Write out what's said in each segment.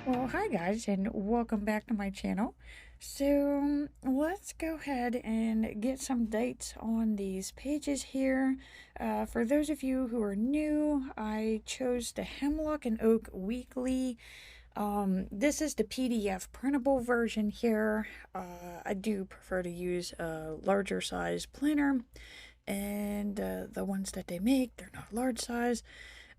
Well, hi guys, and welcome back to my channel. So, let's go ahead and get some dates on these pages here. For those of you who are new, I chose the Hemlock and Oak Weekly. This is the PDF printable version here. I do prefer to use a larger size planner, and the ones that they make, they're not large size.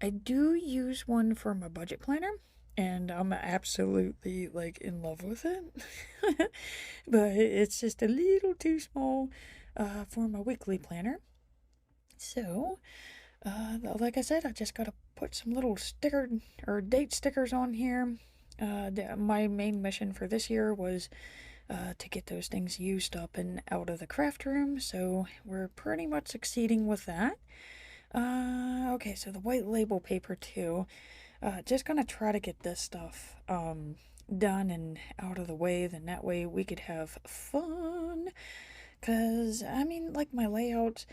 I do use one for my budget planner, and I'm absolutely like in love with it. But it's just a little too small for my weekly planner. So, like I said, I just got to put some little sticker or date stickers on here. My main mission for this year was to get those things used up and out of the craft room, so we're pretty much succeeding with that. Okay, so the white label paper too. Just gonna try to get this stuff done and out of the way, then that way we could have fun. Cause I mean, like my layouts,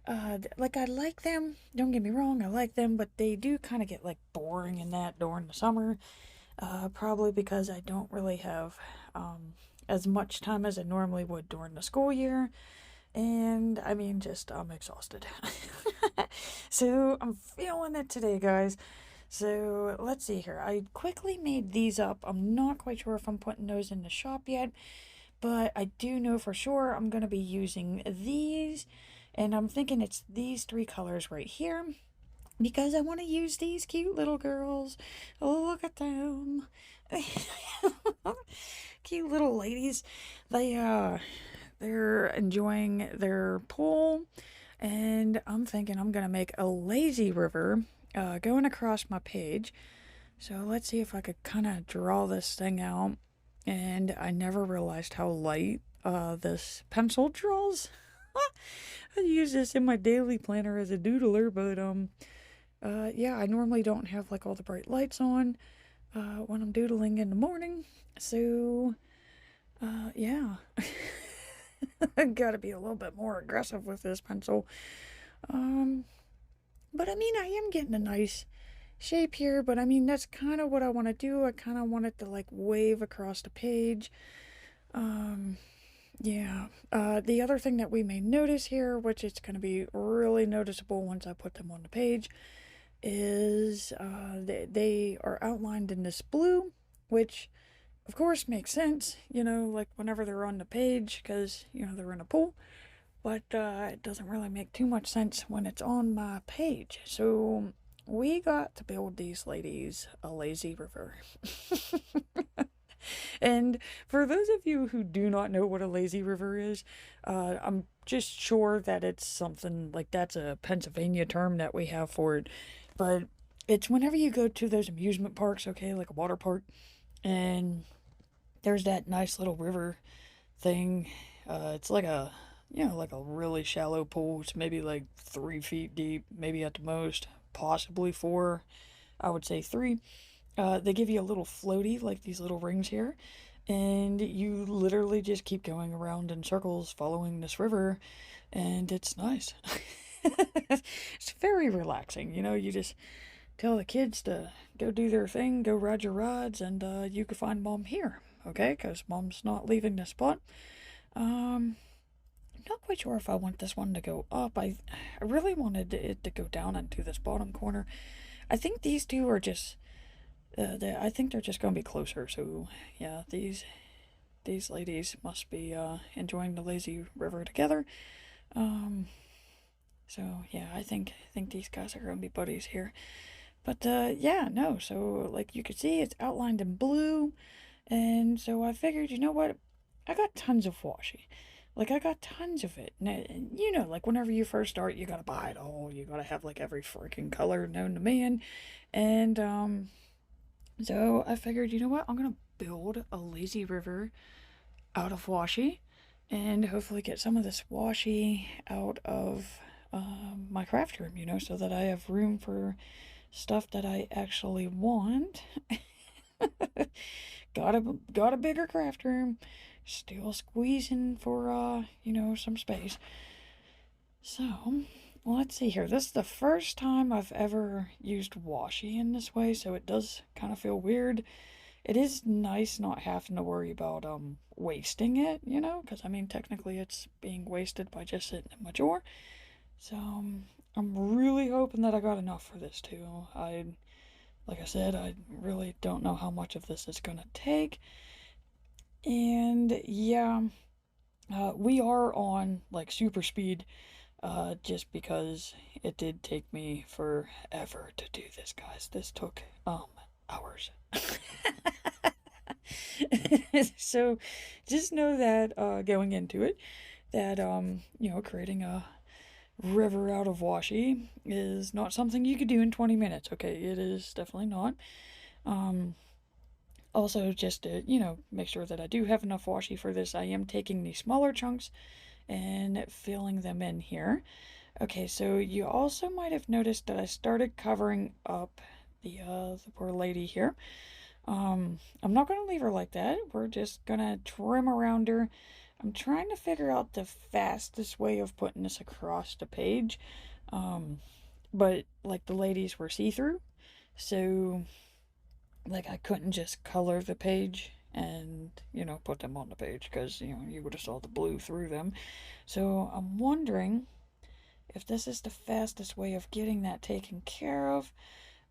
like I like them. Don't get me wrong, I like them, but they do kind of get like boring in that during the summer. Probably because I don't really have as much time as I normally would during the school year. And I mean, just I'm exhausted. So I'm feeling it today, guys. So let's see here. I quickly made these up. I'm not quite sure if I'm putting those in the shop yet, but I do know for sure I'm going to be using these. And I'm thinking it's these three colors right here because I want to use these cute little girls. Oh, look at them. Cute little ladies. They're enjoying their pool, and I'm thinking I'm gonna make a lazy river going across my page. So let's see if I could kind of draw this thing out. And I never realized how light this pencil draws. I use this in my daily planner as a doodler, but yeah, I normally don't have like all the bright lights on when I'm doodling in the morning. So yeah. I gotta be a little bit more aggressive with this pencil. Um, but I mean, I am getting a nice shape here, but I mean, that's kind of what I want to do. I kind of want it to like wave across the page. Um, yeah. The other thing that we may notice here, which is going to be really noticeable once I put them on the page, is they are outlined in this blue, which of course makes sense, like whenever they're on the page because, they're in a pool. But it doesn't really make too much sense when it's on my page. So we got to build these ladies a lazy river. And for those of you who do not know what a lazy river is, I'm just sure that it's something like that's a Pennsylvania term that we have for it. But it's whenever you go to those amusement parks, okay, like a water park, and there's that nice little river thing. It's like like a really shallow pool. It's maybe like 3 feet deep, maybe at the most, possibly four. I would say three. They give you a little floaty, like these little rings here, and you literally just keep going around in circles following this river, and it's nice. It's very relaxing. You just tell the kids to go do their thing, go ride your rides, and you can find mom here, okay? Because mom's not leaving the spot. I'm not quite sure if I want this one to go up. I really wanted it to go down into this bottom corner. I think these two are just, I think they're just going to be closer. So yeah, these ladies must be enjoying the lazy river together. Um, so yeah, I think these guys are going to be buddies here. But yeah, no. So like you can see, it's outlined in blue, and so I figured, you know what? I got tons of washi. Like I got tons of it. And like whenever you first start, you gotta buy it all. You gotta have like every freaking color known to man. And so I figured, you know what? I'm gonna build a lazy river out of washi, and hopefully get some of this washi out of my craft room. So that I have room for stuff that I actually want. got a bigger craft room, still squeezing for some space. So let's see here. This is the first time I've ever used washi in this way, so it does kind of feel weird it is nice not having to worry about wasting it, you know, because I mean technically it's being wasted by just sitting in my drawer. So I'm really hoping that I got enough for this too. Like I said, I really don't know how much of this is gonna take, and yeah, we are on like super speed. Just because it did take me forever to do this, guys. This took hours. So just know that going into it, that you know, creating a river out of washi is not something you could do in 20 minutes. Okay, it is definitely not. Um Also, just to, you know, make sure that I do have enough washi for this, I am taking the smaller chunks and filling them in here. Okay, so you also might have noticed that I started covering up the poor lady here. I'm not gonna leave her like that. We're just gonna trim around her. I'm trying to figure out the fastest way of putting this across the page. Um, but like the ladies were see-through, so like I couldn't just color the page and, you know, put them on the page because, you know, you would have saw the blue through them. So I'm wondering if this is the fastest way of getting that taken care of.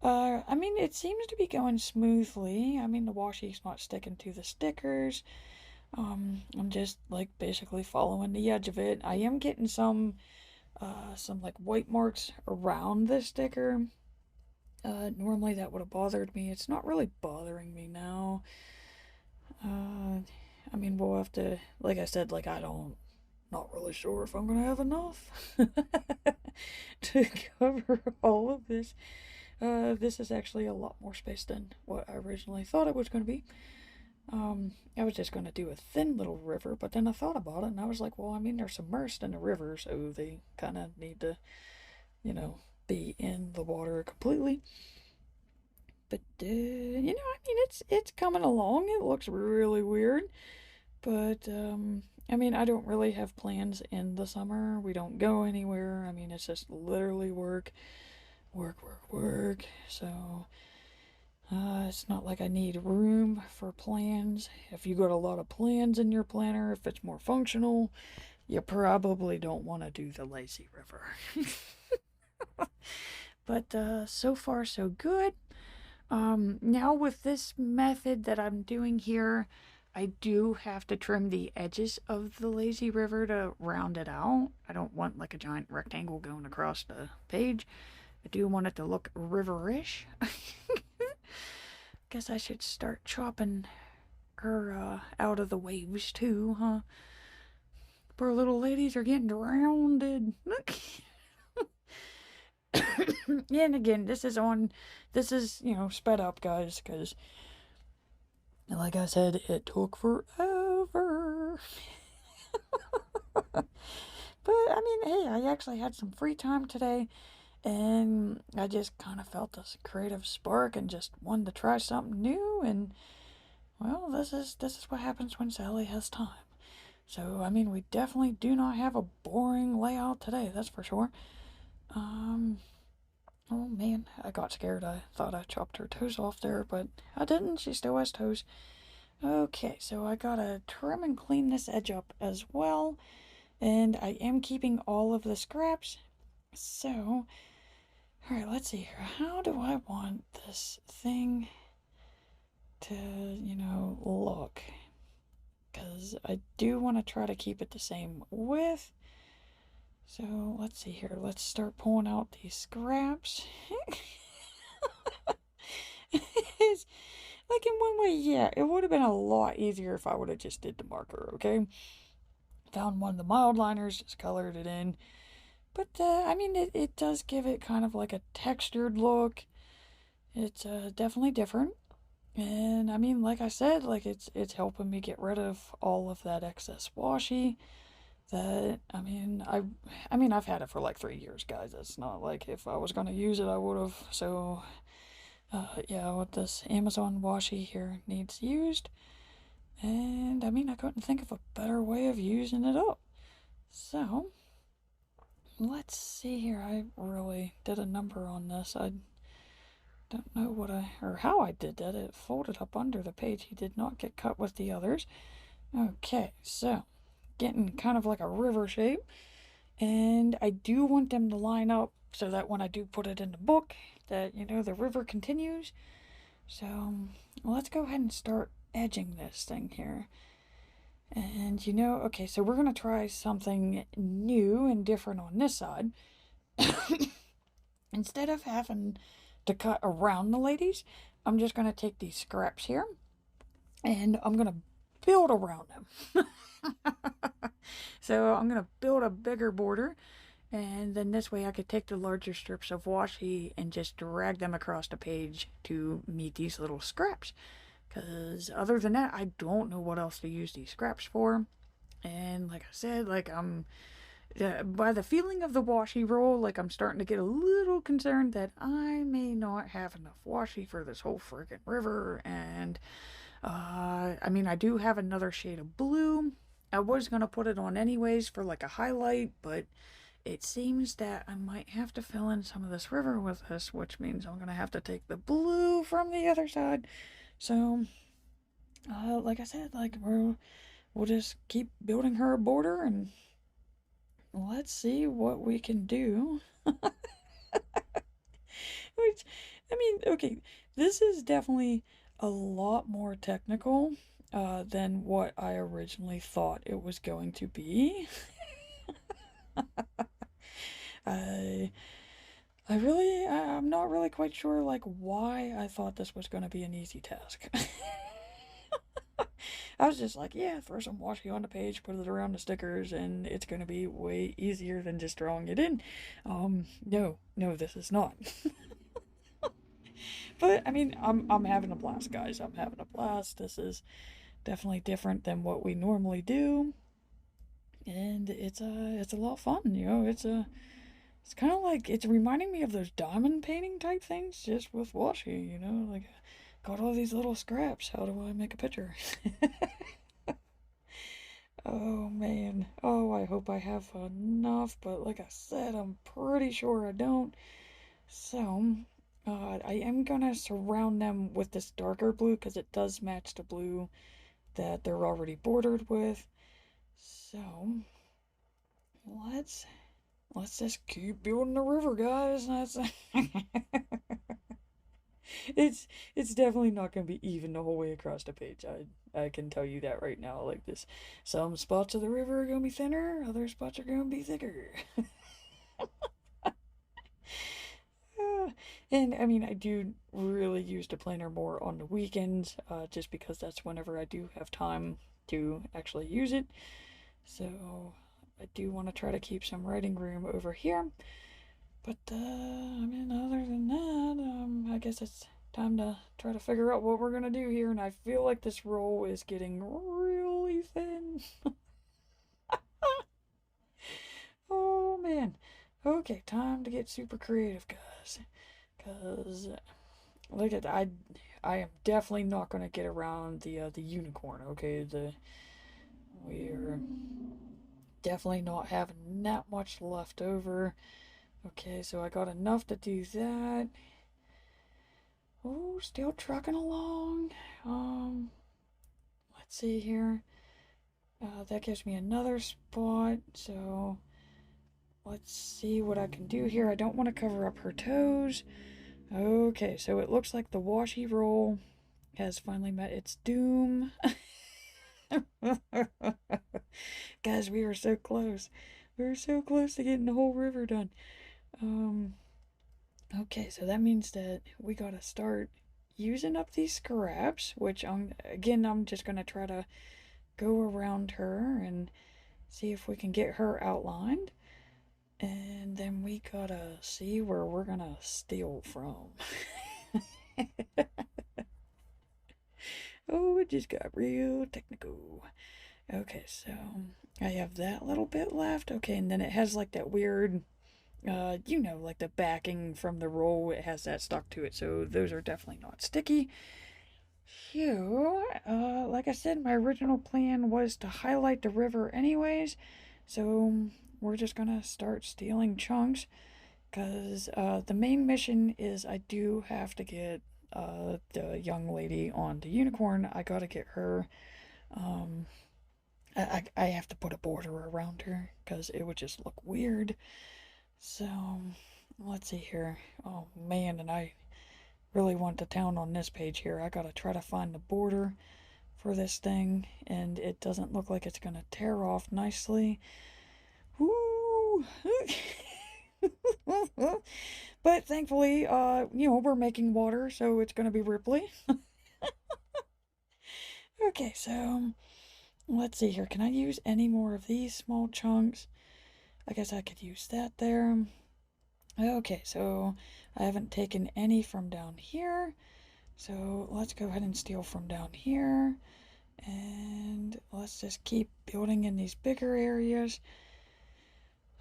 I mean, it seems to be going smoothly. I mean, the washi's not sticking to the stickers. I'm just like basically following the edge of it. I am getting some like white marks around the sticker. Normally that would have bothered me. It's not really bothering me now. Uh, I mean, we'll have to, like I said, like I don't, not really sure if I'm gonna have enough to cover all of this. This is actually a lot more space than what I originally thought it was going to be. I was just going to do a thin little river, but then I thought about it and I was like, well, I mean, they're submersed in the river, so they kind of need to, you know, be in the water completely. But, you know, I mean, it's coming along. It looks really weird, but, I mean, I don't really have plans in the summer. We don't go anywhere. I mean, it's just literally work, work, work, work. So, it's not like I need room for plans. If you got a lot of plans in your planner, if it's more functional, you probably don't want to do the lazy river. But so far so good. Now with this method that I'm doing here, I do have to trim the edges of the lazy river to round it out. I don't want like a giant rectangle going across the page. I do want it to look riverish. Guess I should start chopping her out of the waves too, huh? Poor little ladies are getting drowned. Look. And again, this is, you know, sped up, guys, because, like I said, it took forever. But, I mean, hey, I actually had some free time today, and I just kind of felt this creative spark and just wanted to try something new, and, well, this is what happens when Sally has time. So, I mean, we definitely do not have a boring layout today, that's for sure. Oh man, I got scared. I thought I chopped her toes off there, but I didn't. She still has toes. Okay, so I gotta trim and clean this edge up as well. And I am keeping all of the scraps. So, alright, let's see here. How do I want this thing to, you know, look? Because I do want to try to keep it the same width. So, let's see here. Let's start pulling out these scraps. It's, like in one way, yeah, it would have been a lot easier if I would have just did the marker, okay? Found one of the mild liners, just colored it in. But, I mean, it does give it kind of like a textured look. It's, definitely different. And, I mean, like I said, like, it's helping me get rid of all of that excess washi. That, I mean, I've had it for like 3 years, guys. It's not like if I was gonna use it, I would have. So, yeah, what this Amazon washi here needs used. And I mean, I couldn't think of a better way of using it up. So, let's see here. I really did a number on this. I Don't know what or how I did that. It folded up under the page. He did not get cut with the others. Okay, so getting kind of like a river shape. And I do want them to line up so that when I do put it in the book, that, the river continues. So let's go ahead and start edging this thing here. And okay, so we're going to try something new and different on this side. Instead of having to cut around the ladies, I'm just going to take these scraps here and I'm going to build around them. So I'm going to build a bigger border, and then this way I could take the larger strips of washi and just drag them across the page to meet these little scraps. Because other than that, I don't know what else to use these scraps for. And like I said, by the feeling of the washi roll, I'm starting to get a little concerned that I may not have enough washi for this whole friggin' river. And I do have another shade of blue. I was gonna put it on anyways for a highlight, but it seems that I might have to fill in some of this river with this, which means I'm gonna have to take the blue from the other side. So, like I said, we'll just keep building her a border and let's see what we can do. Which, okay, this is definitely a lot more technical than what I originally thought it was going to be. I'm not really quite sure why I thought this was going to be an easy task. I was just like, yeah, throw some washi on the page, put it around the stickers, and it's going to be way easier than just drawing it in. No, this is not. But I'm having a blast, guys. I'm having a blast. This is definitely different than what we normally do, and it's a lot of fun. It's kind of like it's reminding me of those diamond painting type things, just with washi. Got all these little scraps. How do I make a picture? Oh man. Oh, I hope I have enough, but like I said, I'm pretty sure I don't. So, I am gonna surround them with this darker blue because it does match the blue that they're already bordered with. So, let's just keep building the river, guys. That's it's definitely not gonna be even the whole way across the page. I can tell you that right now. Like this, some spots of the river are gonna be thinner, other spots are gonna be thicker. And I do really use the planner more on the weekends, just because that's whenever I do have time to actually use it. So I do want to try to keep some writing room over here. But other than that, I guess it's time to try to figure out what we're gonna do here. And I feel like this roll is getting really thin. Oh man. Okay, time to get super creative, guys. Cause look at I am definitely not gonna get around the unicorn. Okay, we're definitely not having that much left over. Okay, so I got enough to do that. Oh, still trucking along. Let's see here. That gives me another spot. So let's see what I can do here. I don't want to cover up her toes. Okay, so it looks like the washi roll has finally met its doom. Guys, we were so close. We were so close to getting the whole river done. Okay, so that means that we gotta start using up these scraps, which I'm just gonna try to go around her and see if we can get her outlined. And then we gotta see where we're gonna steal from. Oh, it just got real technical. Okay, so I have that little bit left. Okay, and then it has that weird, like the backing from the roll. It has that stuck to it, so those are definitely not sticky. Phew. Like I said, my original plan was to highlight the river anyways, so we're just gonna start stealing chunks. Because the main mission is I do have to get the young lady on the unicorn. I gotta get her. Um, I have to put a border around her because it would just look weird. So let's see here. Oh man, and I really want the town on this page here. I gotta try to find the border for this thing, and it doesn't look like it's gonna tear off nicely. Woo! But thankfully, we're making water, so it's gonna be ripply. Okay, so let's see here. Can I use any more of these small chunks? I guess I could use that there. Okay, so I haven't taken any from down here. So let's go ahead and steal from down here. And let's just keep building in these bigger areas.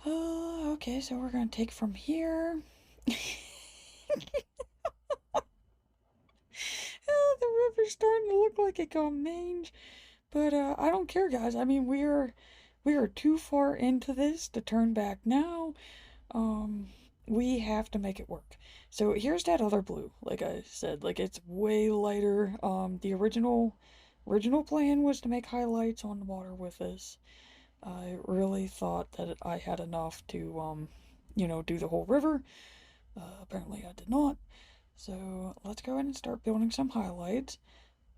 Oh, okay, so we're going to take from here. Oh, the river's starting to look like it got mange. But I don't care, guys. I mean, we are too far into this to turn back now. Um, we have to make it work. So here's that other blue. Like I said, like it's way lighter. The original plan was to make highlights on the water with this. I really thought that I had enough to, do the whole river. Apparently I did not. So let's go ahead and start building some highlights.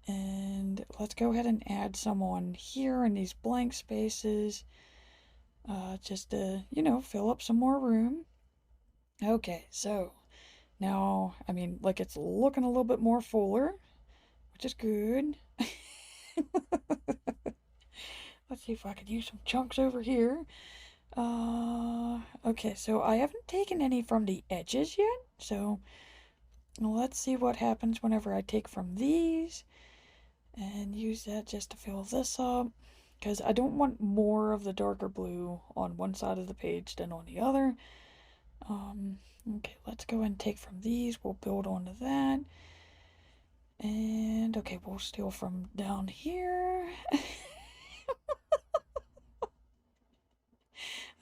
And let's go ahead and add some on here in these blank spaces. Just to, fill up some more room. Okay, so now, I mean, like it's looking a little bit more fuller, which is good. Let's see if I could use some chunks over here. Okay, so I haven't taken any from the edges yet, so let's see what happens whenever I take from these and use that just to fill this up, because I don't want more of the darker blue on one side of the page than on the other. Okay, let's go and take from these. We'll build onto that. And okay, we'll steal from down here.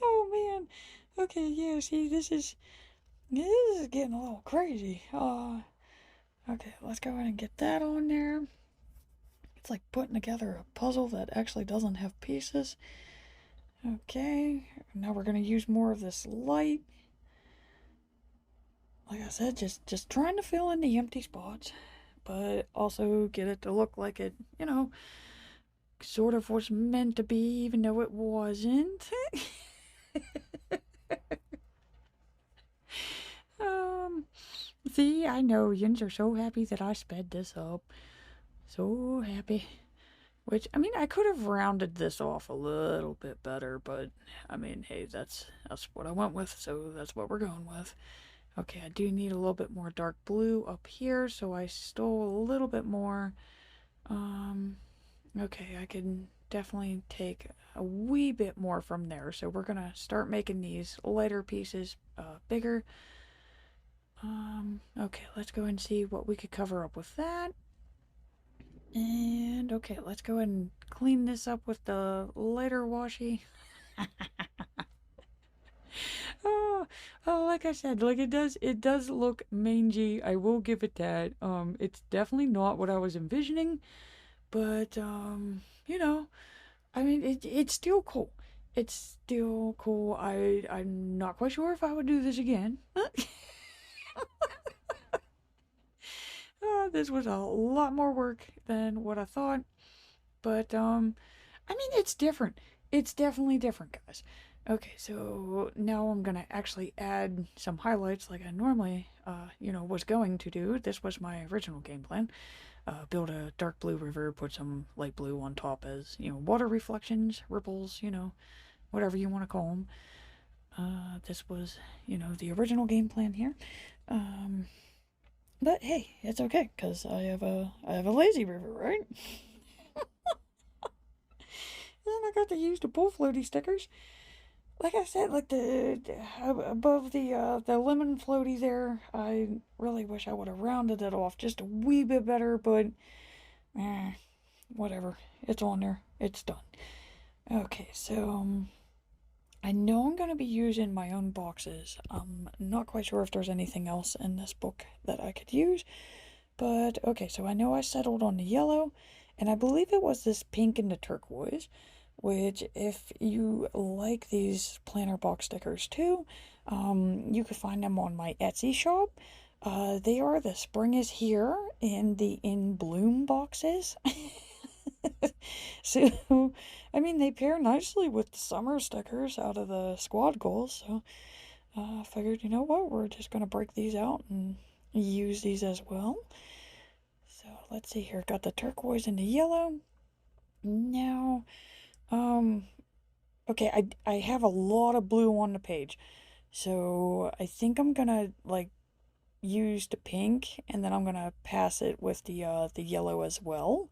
Oh man. Okay, yeah, see, this is getting a little crazy. Okay, let's go ahead and get that on there. It's like putting together a puzzle that actually doesn't have pieces. Okay, now we're gonna use more of this light. Like I said, just trying to fill in the empty spots, but also get it to look like it, sort of was meant to be, even though it wasn't. um, See, I know yins are so happy that I sped this up. So happy. Which, I mean, I could have rounded this off a little bit better, but, I mean, hey, that's what I went with, so that's what we're going with. Okay, I do need a little bit more dark blue up here, so I stole a little bit more. Okay, I can definitely take a wee bit more from there, so we're gonna start making these lighter pieces bigger. Okay, let's go and see what we could cover up with that. And okay, let's go ahead and clean this up with the lighter washi. Oh, like I said, like it does look mangy. I will give it that. It's definitely not what I was envisioning, but I mean, it's still cool. It's still cool. I'm not quite sure if I would do this again. This was a lot more work than what I thought, but I mean, it's different. It's definitely different, guys. Okay, so now I'm gonna actually add some highlights like I normally, was going to do. This was my original game plan. Build a dark blue river, put some light blue on top as, water reflections, ripples, whatever you want to call them. This was, the original game plan here. But hey, it's okay, because I have a lazy river, right? And I got to use the pool floaty stickers. Like I said, like the above the lemon floaty there, I really wish I would have rounded it off just a wee bit better, but whatever. It's on there. It's done. Okay, so I know I'm going to be using my own boxes. I'm not quite sure if there's anything else in this book that I could use. But okay, so I know I settled on the yellow, and I believe it was this pink and the turquoise, which if you like these planner box stickers too, you could find them on my Etsy shop. They are the Spring is Here in the In Bloom boxes. So, I mean, they pair nicely with the summer stickers out of the squad goals. So, I figured, you know what, we're just gonna break these out and use these as well. So let's see here. Got the turquoise and the yellow. Now, um, okay, I have a lot of blue on the page. So I think I'm gonna like use the pink and then I'm gonna pass it with the yellow as well.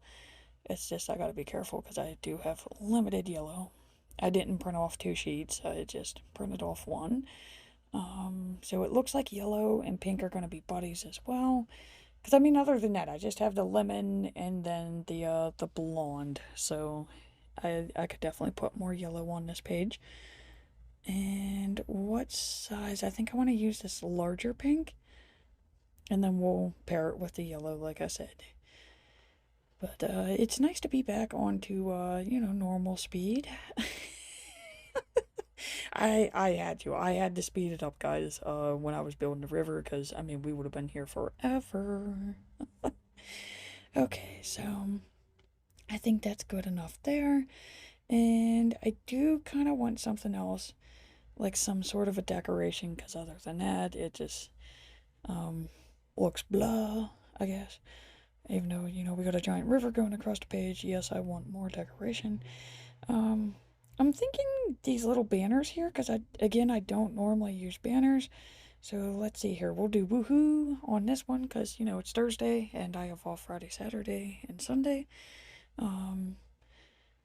It's just I gotta be careful because I do have limited yellow. I didn't print off 2 sheets, I just printed off one. So it looks like yellow and pink are gonna be buddies as well. Because I mean, other than that, I just have the lemon and then the blonde. So I could definitely put more yellow on this page. And what size? I think I want to use this larger pink, and then we'll pair it with the yellow, like I said. But it's nice to be back onto normal speed. I had to speed it up, guys. When I was building the river, because I mean we would have been here forever. Okay, so I think that's good enough there. And I do kind of want something else, like some sort of a decoration, because other than that, it just um, looks blah, I guess. Even though, we got a giant river going across the page, yes, I want more decoration. Um, I'm thinking these little banners here, because I don't normally use banners. So let's see here. We'll do woohoo on this one, because, it's Thursday, and I have off Friday, Saturday, and Sunday. Um,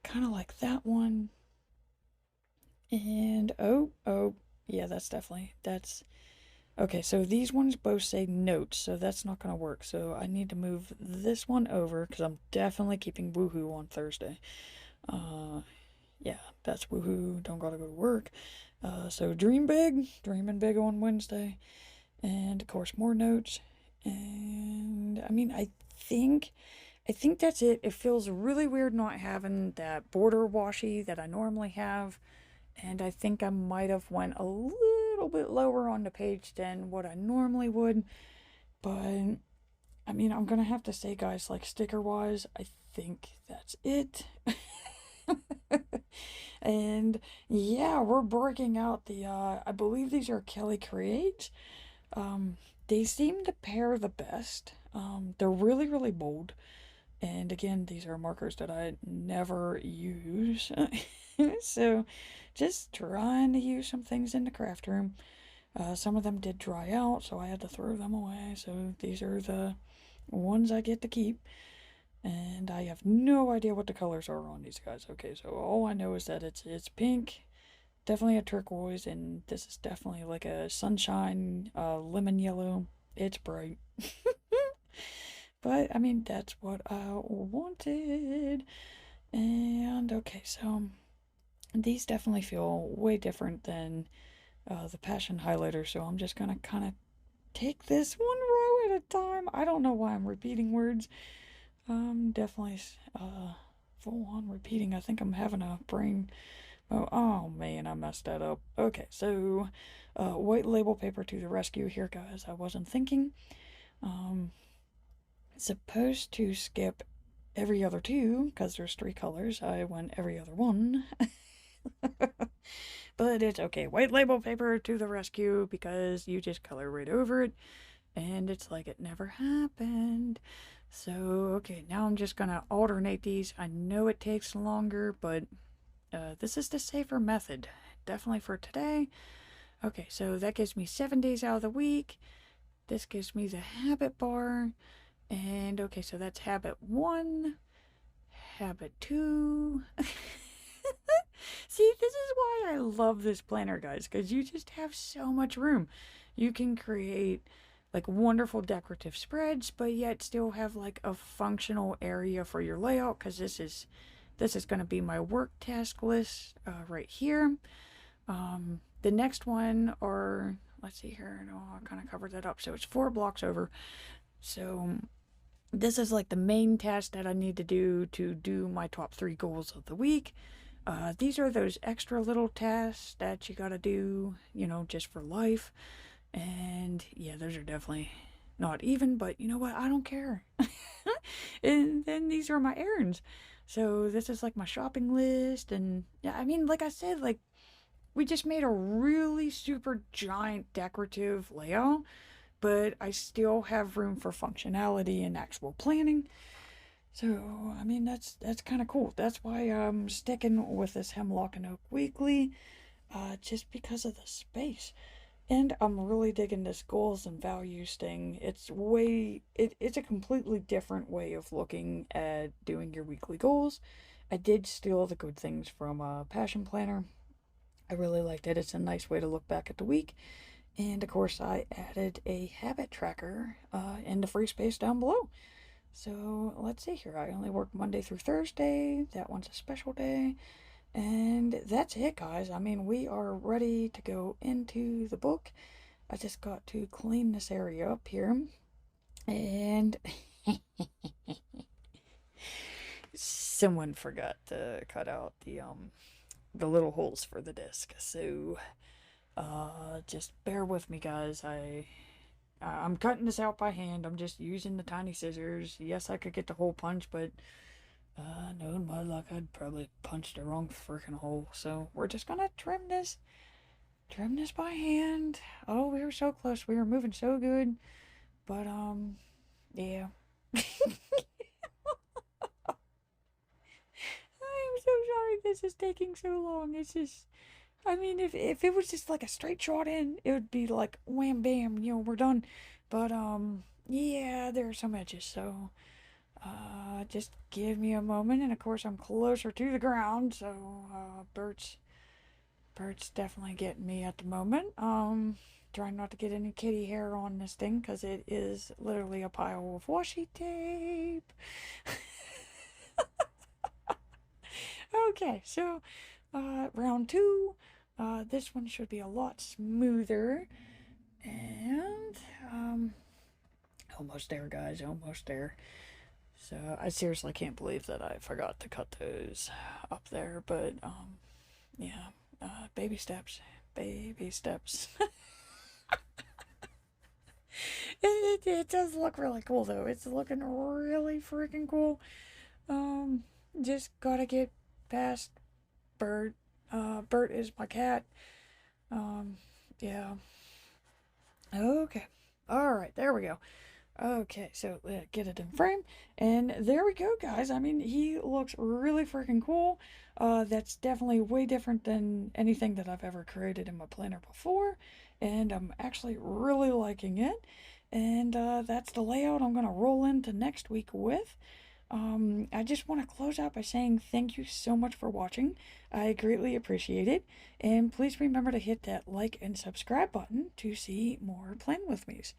kind of like that one. And oh, yeah, that's okay. So these ones both say notes, so that's not gonna work. So I need to move this one over because I'm definitely keeping woohoo on Thursday. Uh, yeah, that's woohoo. Don't gotta go to work. So dreaming big on Wednesday, and of course more notes. And I mean, I think that's it. It feels really weird not having that border washi that I normally have. And I think I might have went a little bit lower on the page than what I normally would. But I mean, I'm gonna have to say, guys, like sticker wise, I think that's it. And yeah, we're breaking out the I believe these are Kelly Creates. Um they seem to pair the best. They're really, really bold. And again, these are markers that I never use. So just trying to use some things in the craft room. Some of them did dry out, so I had to throw them away. So these are the ones I get to keep. And I have no idea what the colors are on these guys. Okay, so all I know is that it's pink, definitely a turquoise, and this is definitely like a sunshine lemon yellow. It's bright. But I mean, that's what I wanted. And okay, so these definitely feel way different than the passion highlighter. So I'm just gonna kind of take this one row at a time. I don't know why I'm repeating words. Definitely full on repeating. I think I'm having a brain. Oh man, I messed that up. Okay, so white label paper to the rescue here, guys. I wasn't thinking. Um, Supposed to skip every other two because there's 3 colors. I went every other one. But it's okay. White label paper to the rescue because you just color right over it and it's like it never happened. So, okay, now I'm just gonna alternate these. I know it takes longer, but this is the safer method. Definitely for today. Okay, so that gives me 7 days out of the week. This gives me the habit bar. And okay, so that's habit 1, habit 2. See, this is why I love this planner, guys, because you just have so much room. You can create like wonderful decorative spreads, but yet still have like a functional area for your layout, because this is going to be my work task list right here. The next one, or let's see here, no, I kind of covered that up. So it's 4 blocks over. So this is like the main task that I need to do my top 3 goals of the week. These are those extra little tasks that you gotta do, just for life. And yeah, those are definitely not even, but you know what? I don't care. And then these are my errands. So this is like my shopping list. And yeah, I mean, like I said, like we just made a really super giant decorative layout, but I still have room for functionality and actual planning. So, I mean, that's kind of cool. That's why I'm sticking with this Hemlock and Oak Weekly, just because of the space. And I'm really digging this goals and values thing. It's a completely different way of looking at doing your weekly goals. I did steal the good things from a passion planner. I really liked it. It's a nice way to look back at the week. And of course, I added a habit tracker in the free space down below. So let's see here. I only work Monday through Thursday. That one's a special day. And that's it, guys. I mean, we are ready to go into the book. I just got to clean this area up here. And someone forgot to cut out the little holes for the disc. So just bear with me, guys. I'm cutting this out by hand. I'm just using the tiny scissors. Yes, I could get the hole punch, but knowing my luck, I'd probably punch the wrong freaking hole. So we're just gonna trim this by hand. Oh, we were so close. We were moving so good, but yeah. I'm so sorry this is taking so long. It's just, I mean, if it was just like a straight shot in, it would be like wham bam, we're done. But yeah, there are some edges, so just give me a moment. And of course, I'm closer to the ground, so Bert's definitely getting me at the moment. Trying not to get any kitty hair on this thing because it is literally a pile of washi tape. Okay, so round 2. This one should be a lot smoother. And almost there, guys, almost there. So I seriously can't believe that I forgot to cut those up there, but yeah, baby steps, baby steps. It does look really cool though. It's looking really freaking cool. Um, just gotta get past Bert. Bert is my cat. Um, yeah. Okay. All right. There we go. Okay, so get it in frame, and there we go, guys. I mean, he looks really freaking cool. That's definitely way different than anything that I've ever created in my planner before, and I'm actually really liking it. And that's the layout I'm gonna roll into next week with. I just want to close out by saying thank you so much for watching. I greatly appreciate it, and please remember to hit that like and subscribe button to see more Plan With Me's.